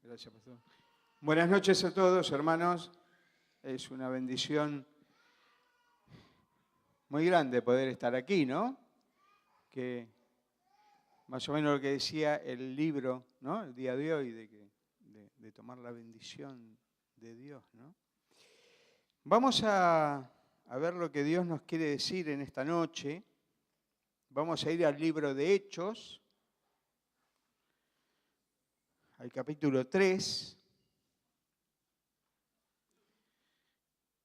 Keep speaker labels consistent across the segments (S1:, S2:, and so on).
S1: Gracias, pastor. Buenas noches a todos, hermanos. Es una bendición muy grande poder estar aquí, ¿no? Que más o menos lo que decía el libro, ¿no? El día de hoy, de tomar la bendición de Dios, ¿no? Vamos a ver lo que Dios nos quiere decir en esta noche. Vamos a ir al libro de Hechos, al capítulo 3.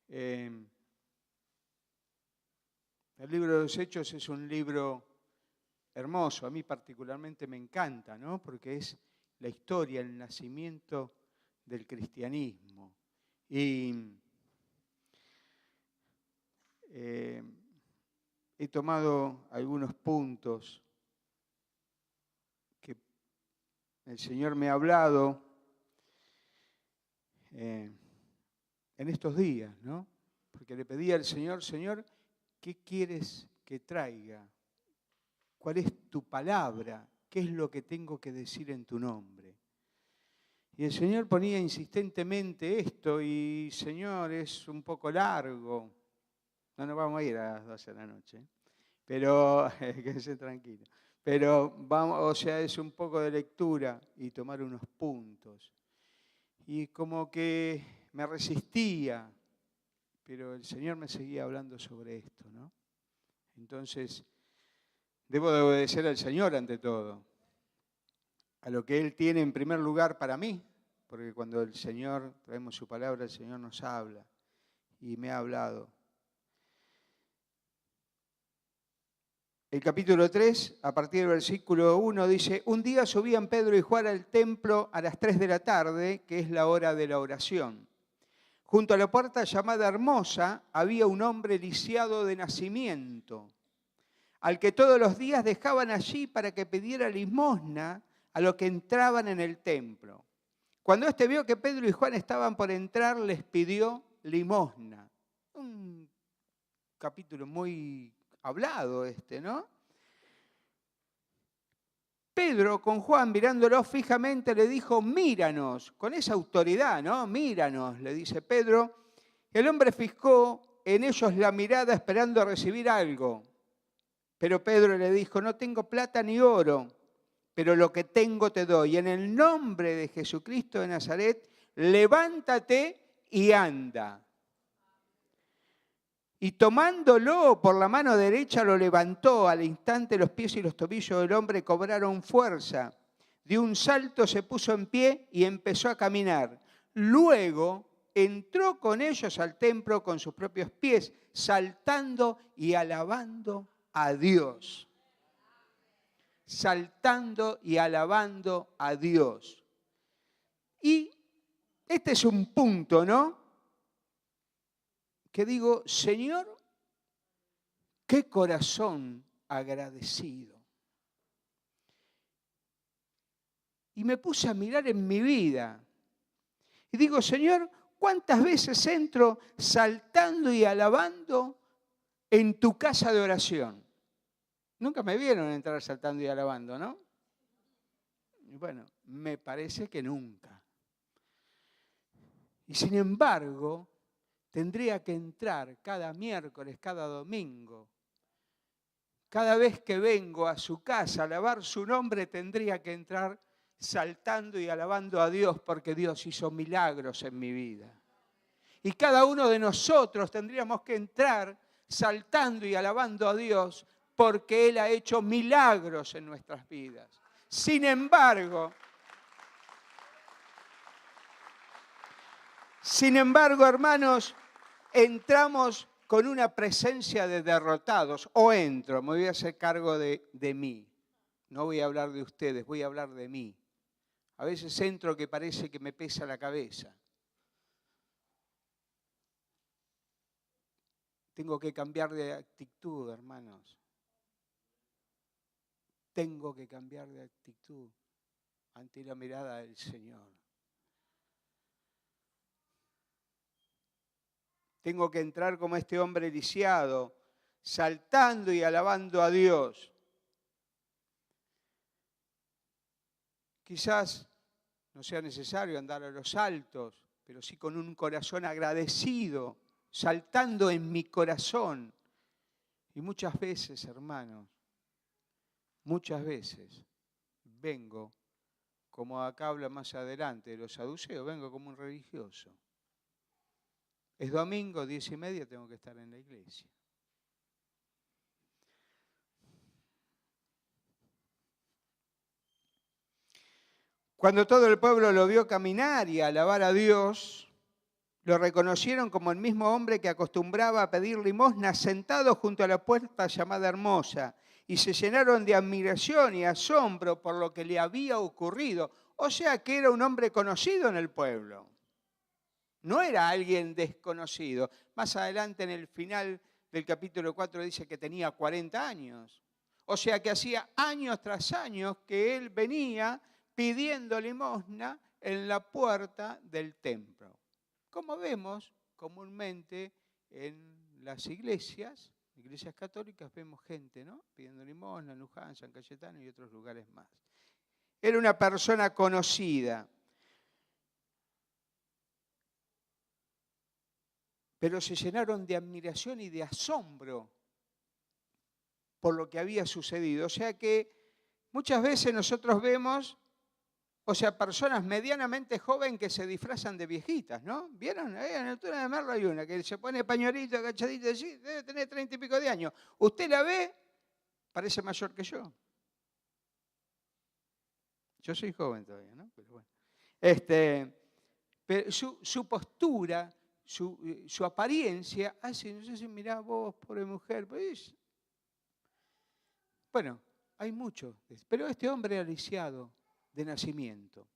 S1: El libro de los Hechos es un libro hermoso, a mí particularmente me encanta, ¿no? Porque es la historia, el nacimiento del cristianismo. Y he tomado algunos puntos que el Señor me ha hablado en estos días, ¿no? Porque le pedí al Señor, Señor, ¿qué quieres que traiga? ¿Cuál es tu palabra? ¿Qué es lo que tengo que decir en tu nombre? Y el Señor ponía insistentemente esto y, Señor, es un poco largo. No nos vamos a ir a las 12 de la noche, pero quédese tranquilo. Pero vamos, o sea, es un poco de lectura y tomar unos puntos. Y como que me resistía, pero el Señor me seguía hablando sobre esto, ¿no? Entonces, debo de obedecer al Señor ante todo, a lo que Él tiene en primer lugar para mí, porque cuando el Señor, traemos su palabra, el Señor nos habla y me ha hablado. El capítulo 3, a partir del versículo 1, dice: un día subían Pedro y Juan al templo a las 3 de la tarde, que es la hora de la oración. Junto a la puerta llamada Hermosa había un hombre lisiado de nacimiento, al que todos los días dejaban allí para que pidiera limosna a los que entraban en el templo. Cuando éste vio que Pedro y Juan estaban por entrar, les pidió limosna. Un capítulo muy hablado ¿no? Pedro con Juan mirándolo fijamente le dijo: míranos, con esa autoridad, ¿no? Míranos, le dice Pedro. El hombre fijó en ellos la mirada esperando a recibir algo. Pero Pedro le dijo: no tengo plata ni oro, pero lo que tengo te doy. En el nombre de Jesucristo de Nazaret, levántate y anda. Y tomándolo por la mano derecha lo levantó. Al instante los pies y los tobillos del hombre cobraron fuerza. De un salto se puso en pie y empezó a caminar. Luego entró con ellos al templo con sus propios pies, saltando y alabando a Dios. Saltando y alabando a Dios. Y este es un punto, ¿no? Que digo, Señor, qué corazón agradecido. Y me puse a mirar en mi vida. Y digo, Señor, ¿cuántas veces entro saltando y alabando en tu casa de oración? Nunca me vieron entrar saltando y alabando, ¿no? Y bueno, me parece que nunca. Y sin embargo, tendría que entrar cada miércoles, cada domingo. Cada vez que vengo a su casa a alabar su nombre, tendría que entrar saltando y alabando a Dios, porque Dios hizo milagros en mi vida. Y cada uno de nosotros tendríamos que entrar saltando y alabando a Dios, porque Él ha hecho milagros en nuestras vidas. Sin embargo, hermanos, entramos con una presencia de derrotados. O entro, me voy a hacer cargo de mí. No voy a hablar de ustedes, voy a hablar de mí. A veces entro que parece que me pesa la cabeza. Tengo que cambiar de actitud, hermanos. Tengo que cambiar de actitud ante la mirada del Señor. Tengo que entrar como este hombre lisiado, saltando y alabando a Dios. Quizás no sea necesario andar a los saltos, pero sí con un corazón agradecido, saltando en mi corazón. Y muchas veces, hermanos, muchas veces vengo, como acá habla más adelante de los saduceos, vengo como un religioso. Es domingo, 10:30, tengo que estar en la iglesia. Cuando todo el pueblo lo vio caminar y alabar a Dios, lo reconocieron como el mismo hombre que acostumbraba a pedir limosna sentado junto a la puerta llamada Hermosa, y se llenaron de admiración y asombro por lo que le había ocurrido. O sea que era un hombre conocido en el pueblo. No era alguien desconocido. Más adelante en el final del capítulo 4 dice que tenía 40 años. O sea que hacía años tras años que él venía pidiendo limosna en la puerta del templo. Como vemos comúnmente en las iglesias católicas, vemos gente, ¿no?, pidiendo limosna en Luján, San Cayetano y otros lugares más. Era una persona conocida. Pero se llenaron de admiración y de asombro por lo que había sucedido. O sea que muchas veces nosotros vemos, personas medianamente jóvenes que se disfrazan de viejitas, ¿no? ¿Vieron? Ahí en la altura de Merlo hay una que se pone pañuelito, agachadito, así, debe tener 30 y pico de años. Usted la ve, parece mayor que yo. Yo soy joven todavía, ¿no? Pero bueno. Pero su postura, su apariencia hace, no sé si mirá vos, pobre mujer, pues. Bueno, hay mucho, pero este hombre era lisiado de nacimiento.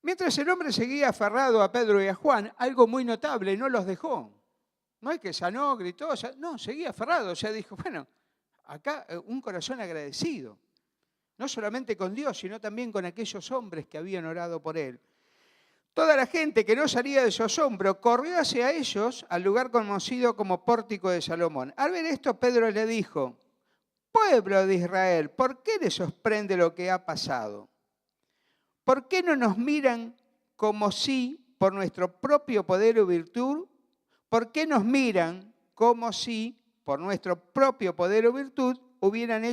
S1: Mientras el hombre seguía aferrado a Pedro y a Juan, algo muy notable, no los dejó. No es que sanó, gritó, no, seguía aferrado, o sea, dijo, bueno, acá un corazón agradecido, no solamente con Dios, sino también con aquellos hombres que habían orado por él. Toda la gente que no salía de su asombro corrió hacia ellos al lugar conocido como Pórtico de Salomón. Al ver esto, Pedro le dijo, pueblo de Israel, ¿por qué les sorprende lo que ha pasado? ¿Por qué no nos miran como si por nuestro propio poder o virtud? ¿Por qué nos miran como si por nuestro propio poder o virtud hubiéramos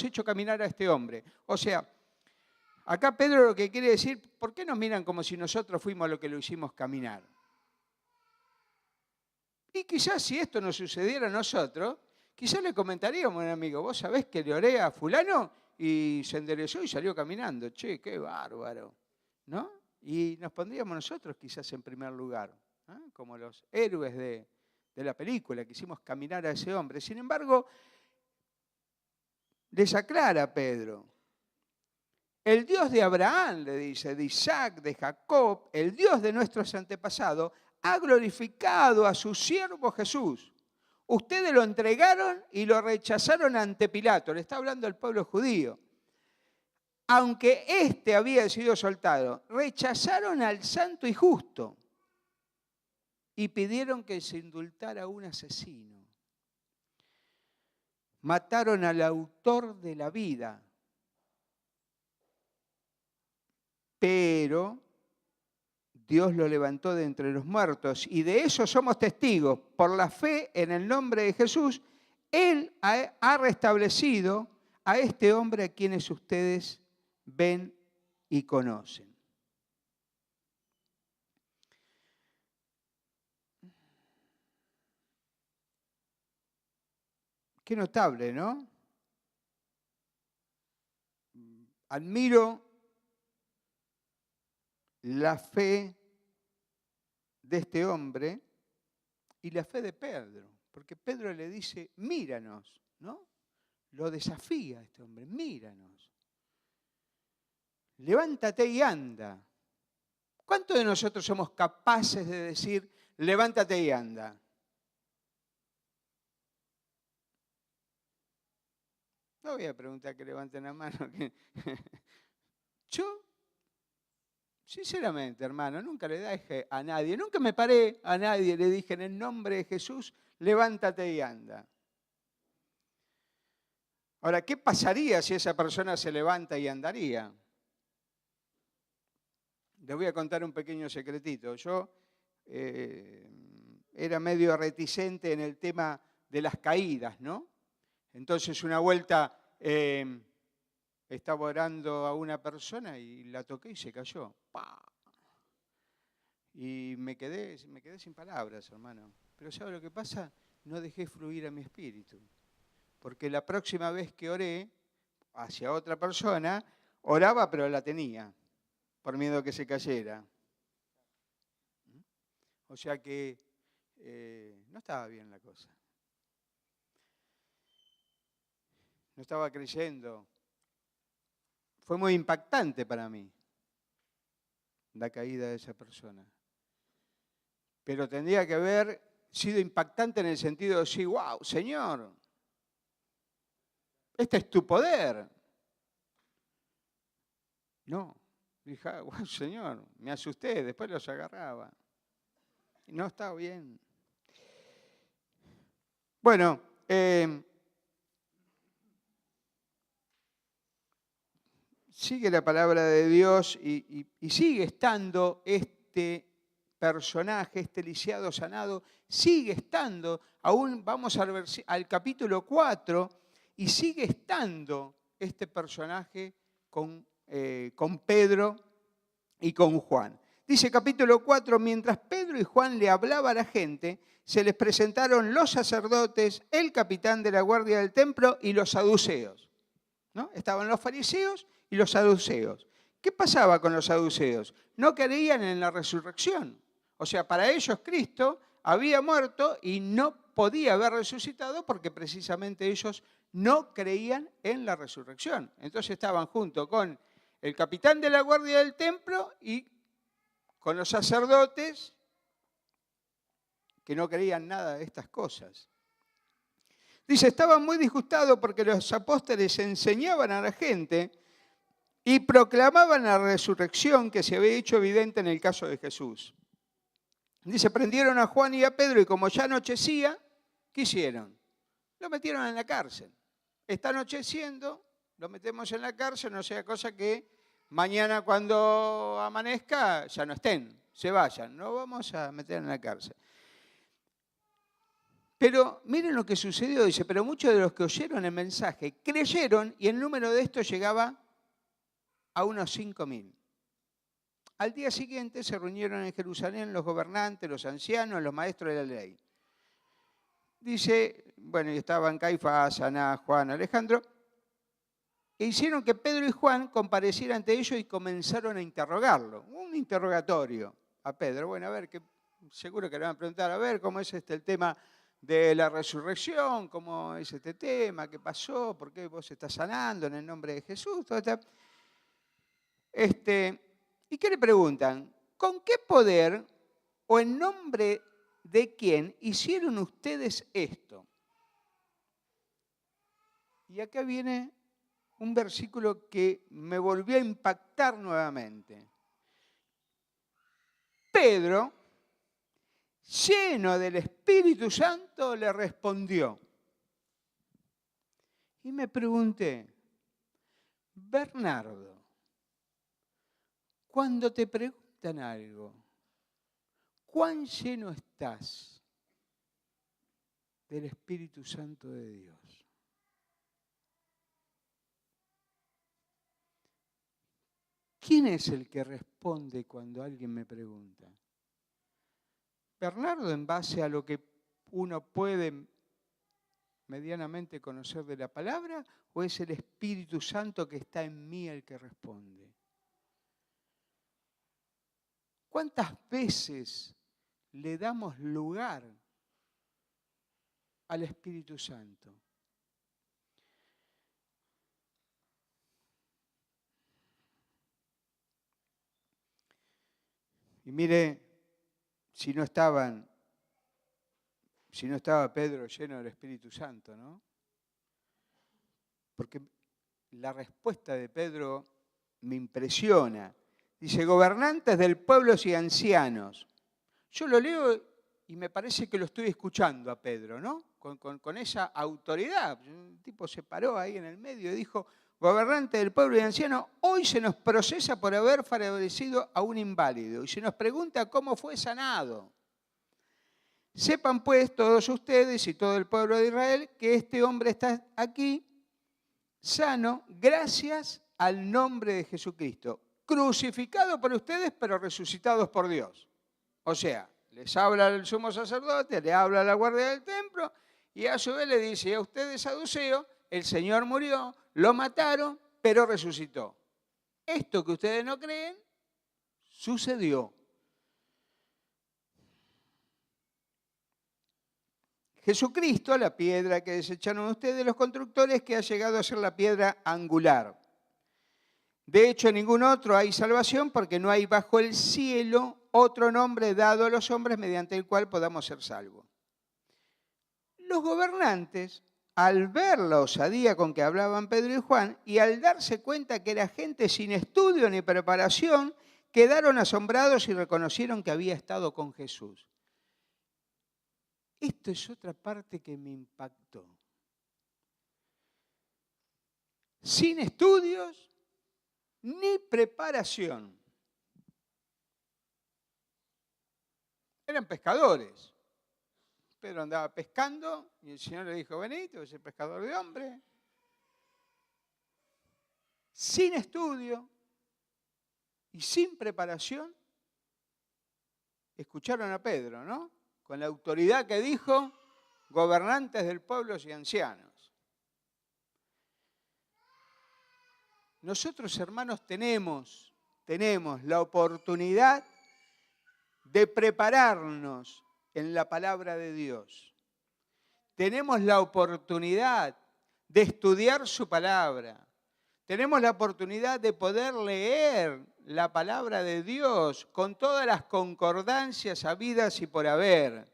S1: hecho caminar a este hombre? O sea, acá Pedro lo que quiere decir, ¿por qué nos miran como si nosotros fuimos los que lo hicimos caminar? Y quizás si esto nos sucediera a nosotros, quizás le comentaríamos a un amigo, vos sabés que le oré a fulano y se enderezó y salió caminando. Che, qué bárbaro, ¿no? Y nos pondríamos nosotros quizás en primer lugar, ¿eh? Como los héroes de la película, que hicimos caminar a ese hombre. Sin embargo, les aclara Pedro, el Dios de Abraham, le dice, de Isaac, de Jacob, el Dios de nuestros antepasados, ha glorificado a su siervo Jesús. Ustedes lo entregaron y lo rechazaron ante Pilato. Le está hablando al pueblo judío. Aunque éste había sido soltado, rechazaron al santo y justo y pidieron que se indultara a un asesino. Mataron al autor de la vida. Pero Dios lo levantó de entre los muertos y de eso somos testigos. Por la fe en el nombre de Jesús, Él ha restablecido a este hombre a quienes ustedes ven y conocen. Qué notable, ¿no? Admiro la fe de este hombre y la fe de Pedro, porque Pedro le dice, míranos, ¿no? Lo desafía a este hombre, míranos. Levántate y anda. ¿Cuántos de nosotros somos capaces de decir, levántate y anda? No voy a preguntar que levanten la mano. Yo, sinceramente, hermano, nunca le dije a nadie, nunca me paré a nadie, le dije en el nombre de Jesús, levántate y anda. Ahora, ¿qué pasaría si esa persona se levanta y andaría? Les voy a contar un pequeño secretito. Yo era medio reticente en el tema de las caídas, ¿no? Entonces, una vuelta estaba orando a una persona y la toqué y se cayó. ¡Pah! Y me quedé sin palabras, hermano. Pero ¿sabe lo que pasa? No dejé fluir a mi espíritu. Porque la próxima vez que oré hacia otra persona, oraba pero la tenía, por miedo a que se cayera. O sea que no estaba bien la cosa. No estaba creyendo. Fue muy impactante para mí la caída de esa persona. Pero tendría que haber sido impactante en el sentido de decir, wow, Señor, este es tu poder. No, dije, wow, Señor, me asusté, después los agarraba. Y no estaba bien. Bueno, sigue la palabra de Dios y sigue estando este personaje, este lisiado sanado, sigue estando, aún vamos al capítulo 4, y sigue estando este personaje con Pedro y con Juan. Dice capítulo 4, mientras Pedro y Juan le hablaban a la gente, se les presentaron los sacerdotes, el capitán de la guardia del templo y los saduceos, ¿no? Estaban los fariseos y los saduceos. ¿Qué pasaba con los saduceos? No creían en la resurrección. O sea, para ellos Cristo había muerto y no podía haber resucitado porque precisamente ellos no creían en la resurrección. Entonces estaban junto con el capitán de la guardia del templo y con los sacerdotes que no creían nada de estas cosas. Dice, estaban muy disgustados porque los apóstoles enseñaban a la gente y proclamaban la resurrección que se había hecho evidente en el caso de Jesús. Dice, prendieron a Juan y a Pedro y como ya anochecía, ¿qué hicieron? Lo metieron en la cárcel. Está anocheciendo, lo metemos en la cárcel, no sea cosa que mañana cuando amanezca ya no estén, se vayan. No vamos a meter en la cárcel. Pero miren lo que sucedió, dice, pero muchos de los que oyeron el mensaje creyeron y el número de estos llegaba a unos 5.000. Al día siguiente se reunieron en Jerusalén los gobernantes, los ancianos, los maestros de la ley. Dice, bueno, y estaban Caifás, Anás, Juan, Alejandro, e hicieron que Pedro y Juan comparecieran ante ellos y comenzaron a interrogarlo. Un interrogatorio a Pedro. Bueno, a ver, que seguro que le van a preguntar, a ver, ¿cómo es el tema de la resurrección? ¿Cómo es este tema? ¿Qué pasó? ¿Por qué vos estás sanando en el nombre de Jesús? Todo ¿Y qué le preguntan? ¿Con qué poder o en nombre de quién hicieron ustedes esto? Y acá viene un versículo que me volvió a impactar nuevamente. Pedro, lleno del Espíritu Santo, le respondió. Y me pregunté, Bernardo, cuando te preguntan algo, ¿cuán lleno estás del Espíritu Santo de Dios? ¿Quién es el que responde cuando alguien me pregunta? ¿Bernardo en base a lo que uno puede medianamente conocer de la palabra o es el Espíritu Santo que está en mí el que responde? ¿Cuántas veces le damos lugar al Espíritu Santo? Y mire, si no estaba Pedro lleno del Espíritu Santo, ¿no? Porque la respuesta de Pedro me impresiona. Dice, gobernantes del pueblo y ancianos. Yo lo leo y me parece que lo estoy escuchando a Pedro, ¿no? Con esa autoridad. Un tipo se paró ahí en el medio y dijo, gobernante del pueblo y anciano, hoy se nos procesa por haber favorecido a un inválido y se nos pregunta cómo fue sanado. Sepan pues todos ustedes y todo el pueblo de Israel que este hombre está aquí sano gracias al nombre de Jesucristo, crucificado por ustedes pero resucitados por Dios. O sea, les habla el sumo sacerdote, le habla a la guardia del templo y a su vez le dice, a ustedes saduceos, el Señor murió, lo mataron, pero resucitó. Esto que ustedes no creen, sucedió. Jesucristo, la piedra que desecharon ustedes los constructores, que ha llegado a ser la piedra angular. De hecho, en ningún otro hay salvación porque no hay bajo el cielo otro nombre dado a los hombres mediante el cual podamos ser salvos. Los gobernantes, al ver la osadía con que hablaban Pedro y Juan y al darse cuenta que era gente sin estudio ni preparación, quedaron asombrados y reconocieron que había estado con Jesús. Esto es otra parte que me impactó. Sin estudios ni preparación. Eran pescadores. Pedro andaba pescando y el Señor le dijo, vení, te voy a ser pescador de hombres. Sin estudio y sin preparación, escucharon a Pedro, ¿no? Con la autoridad que dijo, gobernantes del pueblo y ancianos. Nosotros, hermanos, tenemos la oportunidad de prepararnos en la palabra de Dios. Tenemos la oportunidad de estudiar su palabra. Tenemos la oportunidad de poder leer la palabra de Dios con todas las concordancias habidas y por haber.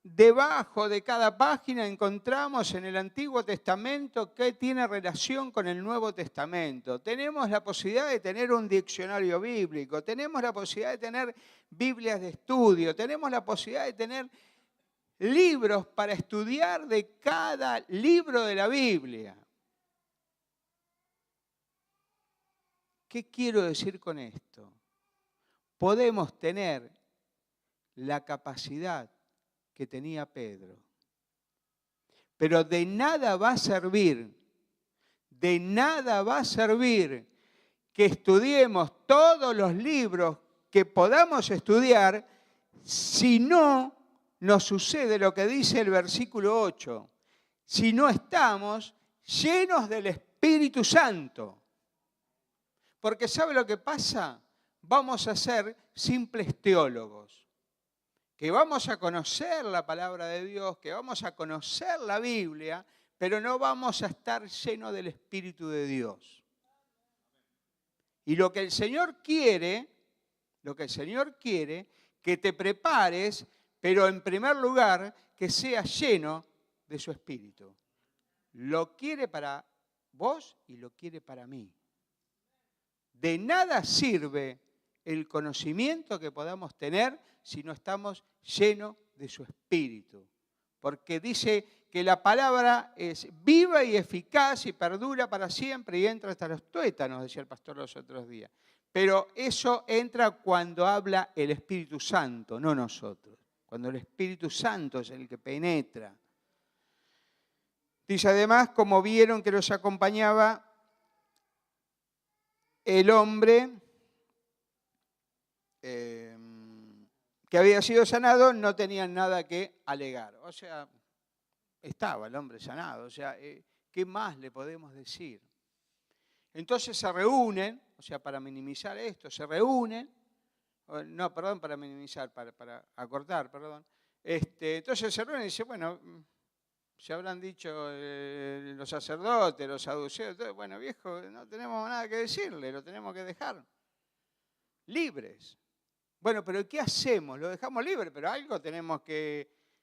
S1: Debajo de cada página encontramos en el Antiguo Testamento qué tiene relación con el Nuevo Testamento. Tenemos la posibilidad de tener un diccionario bíblico, tenemos la posibilidad de tener Biblias de estudio, tenemos la posibilidad de tener libros para estudiar de cada libro de la Biblia. ¿Qué quiero decir con esto? Podemos tener la capacidad que tenía Pedro. Pero de nada va a servir que estudiemos todos los libros que podamos estudiar si no nos sucede lo que dice el versículo 8, si no estamos llenos del Espíritu Santo. Porque ¿sabe lo que pasa? Vamos a ser simples teólogos, que vamos a conocer la palabra de Dios, que vamos a conocer la Biblia, pero no vamos a estar llenos del Espíritu de Dios. Y lo que el Señor quiere, que te prepares, pero en primer lugar, que seas lleno de su Espíritu. Lo quiere para vos y lo quiere para mí. De nada sirve el conocimiento que podamos tener si no estamos llenos de su Espíritu. Porque dice que la palabra es viva y eficaz y perdura para siempre y entra hasta los tuétanos, decía el pastor los otros días. Pero eso entra cuando habla el Espíritu Santo, no nosotros. Cuando el Espíritu Santo es el que penetra. Dice además, como vieron que los acompañaba el hombre que había sido sanado, no tenían nada que alegar. O sea, estaba el hombre sanado. O sea, ¿qué más le podemos decir? Entonces se reúnen, o sea, para minimizar esto, para minimizar, para acortar, perdón. Entonces se reúnen y dicen, bueno, se habrán dicho los sacerdotes, los saduceos, bueno, viejo, no tenemos nada que decirle, lo tenemos que dejar libres. Bueno, pero ¿qué hacemos? Lo dejamos libre, pero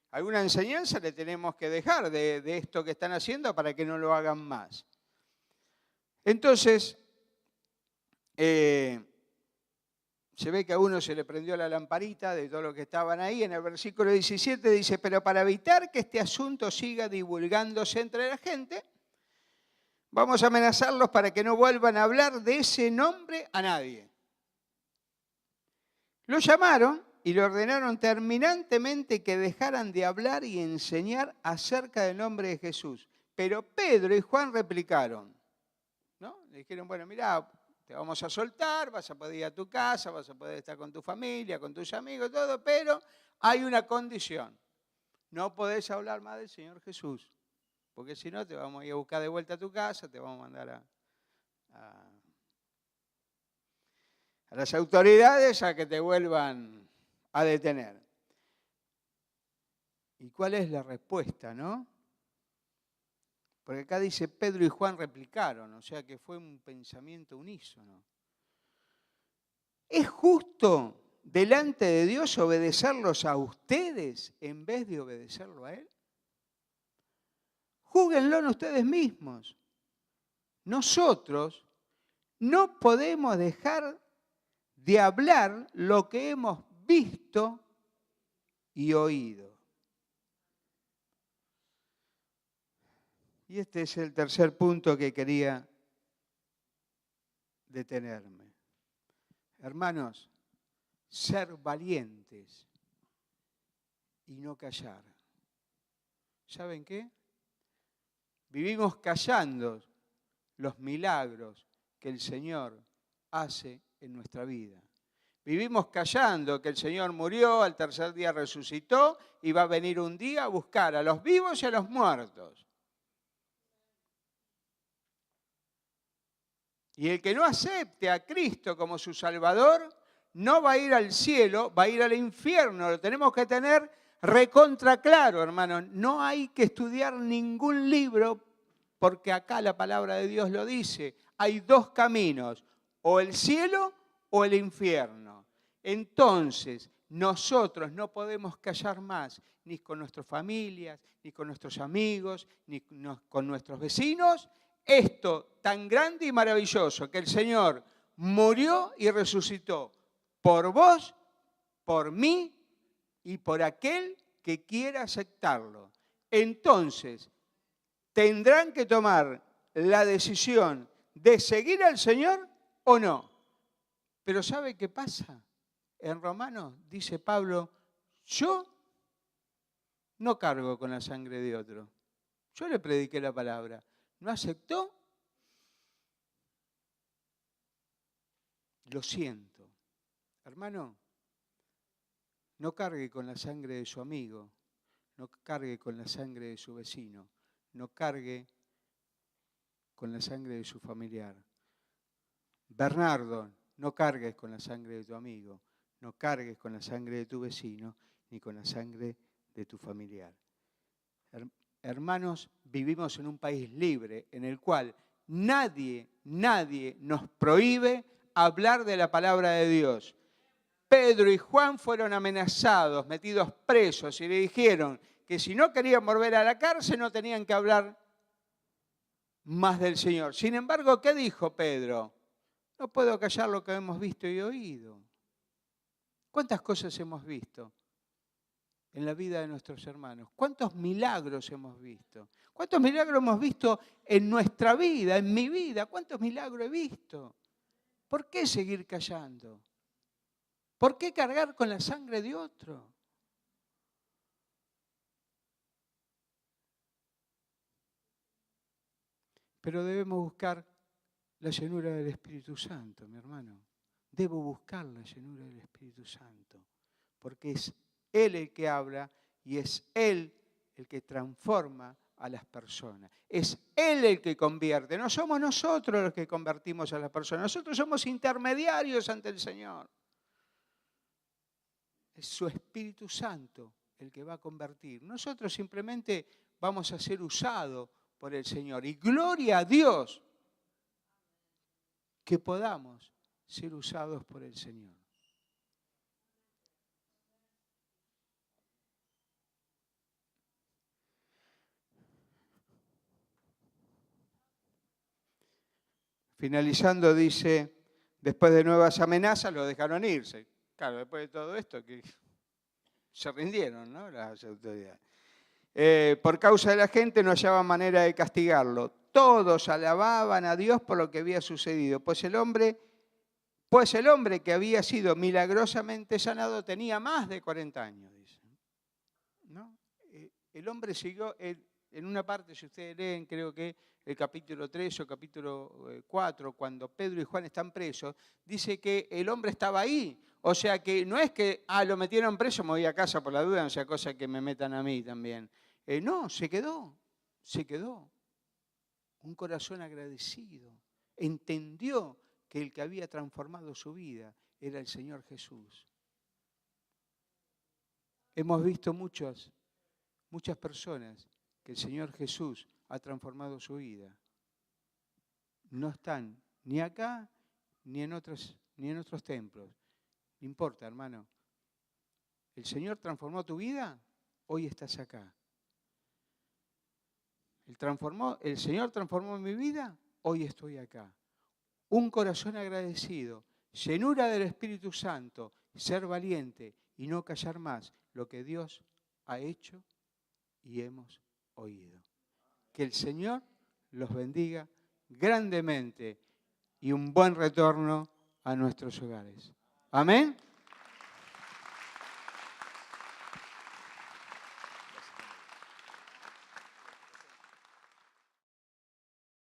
S1: alguna enseñanza le tenemos que dejar de esto que están haciendo para que no lo hagan más. Entonces, se ve que a uno se le prendió la lamparita de todo lo que estaban ahí. En el versículo 17 dice, pero para evitar que este asunto siga divulgándose entre la gente, vamos a amenazarlos para que no vuelvan a hablar de ese nombre a nadie. Lo llamaron y le ordenaron terminantemente que dejaran de hablar y enseñar acerca del nombre de Jesús. Pero Pedro y Juan replicaron, ¿no? Le dijeron, bueno, mirá, te vamos a soltar, vas a poder ir a tu casa, vas a poder estar con tu familia, con tus amigos, todo, pero hay una condición. No podés hablar más del Señor Jesús, porque si no te vamos a ir a buscar de vuelta a tu casa, te vamos a mandar a las autoridades a que te vuelvan a detener. ¿Y cuál es la respuesta, no? Porque acá dice Pedro y Juan replicaron, o sea que fue un pensamiento unísono. ¿Es justo delante de Dios obedecerlos a ustedes en vez de obedecerlo a Él? Júguenlo en ustedes mismos. Nosotros no podemos dejar de hablar lo que hemos visto y oído. Y este es el tercer punto que quería detenerme. Hermanos, ser valientes y no callar. ¿Saben qué? Vivimos callando los milagros que el Señor hace en nuestra vida. Vivimos callando que el Señor murió, al tercer día resucitó y va a venir un día a buscar a los vivos y a los muertos. Y el que no acepte a Cristo como su Salvador, no va a ir al cielo, va a ir al infierno. Lo tenemos que tener recontra claro, hermano. No hay que estudiar ningún libro, porque acá la palabra de Dios lo dice. Hay dos caminos, o el cielo o el infierno. Entonces, nosotros no podemos callar más, ni con nuestras familias, ni con nuestros amigos, ni con nuestros vecinos, esto tan grande y maravilloso, que el Señor murió y resucitó por vos, por mí y por aquel que quiera aceptarlo. Entonces, tendrán que tomar la decisión de seguir al Señor o no. Pero ¿sabe qué pasa? En Romanos dice Pablo, yo no cargo con la sangre de otro. Yo le prediqué la palabra. ¿No aceptó? Lo siento. Hermano, no cargue con la sangre de su amigo, no cargue con la sangre de su vecino, no cargue con la sangre de su familiar. Bernardo, no cargues con la sangre de tu amigo, no cargues con la sangre de tu vecino, ni con la sangre de tu familiar. Hermanos, vivimos en un país libre en el cual nadie nos prohíbe hablar de la palabra de Dios. Pedro y Juan fueron amenazados, metidos presos y le dijeron que si no querían volver a la cárcel no tenían que hablar más del Señor. Sin embargo, ¿qué dijo Pedro? No puedo callar lo que hemos visto y oído. ¿Cuántas cosas hemos visto en la vida de nuestros hermanos? ¿Cuántos milagros hemos visto? ¿Cuántos milagros hemos visto en nuestra vida, en mi vida? ¿Cuántos milagros he visto? ¿Por qué seguir callando? ¿Por qué cargar con la sangre de otro? Pero debemos buscar la llenura del Espíritu Santo, mi hermano. Debo buscar la llenura del Espíritu Santo, porque es Él el que habla y es Él el que transforma a las personas. Es Él el que convierte. No somos nosotros los que convertimos a las personas. Nosotros somos intermediarios ante el Señor. Es su Espíritu Santo el que va a convertir. Nosotros simplemente vamos a ser usados por el Señor. Y gloria a Dios que podamos ser usados por el Señor. Finalizando dice, Después de nuevas amenazas, lo dejaron irse. Claro, después de todo esto, que se rindieron, ¿no?, las autoridades. Por causa de la gente no hallaban manera de castigarlo. Todos alababan a Dios por lo que había sucedido, pues el hombre que había sido milagrosamente sanado tenía más de 40 años, dice, ¿no? El hombre siguió, en una parte, si ustedes leen, creo que el capítulo 3 o capítulo 4, cuando Pedro y Juan están presos, dice que el hombre estaba ahí. O sea que no es que, lo metieron preso, me voy a casa por la duda, no sea cosa que me metan a mí también. No, se quedó. Un corazón agradecido. Entendió que el que había transformado su vida era el Señor Jesús. Hemos visto muchas personas que el Señor Jesús ha transformado su vida. No están ni acá ni en otros templos. No importa, hermano. ¿El Señor transformó tu vida? Hoy estás acá. ¿El Señor transformó mi vida? Hoy estoy acá. Un corazón agradecido, llenura del Espíritu Santo, ser valiente y no callar más lo que Dios ha hecho y hemos oído. Que el Señor los bendiga grandemente y un buen retorno a nuestros hogares. Amén.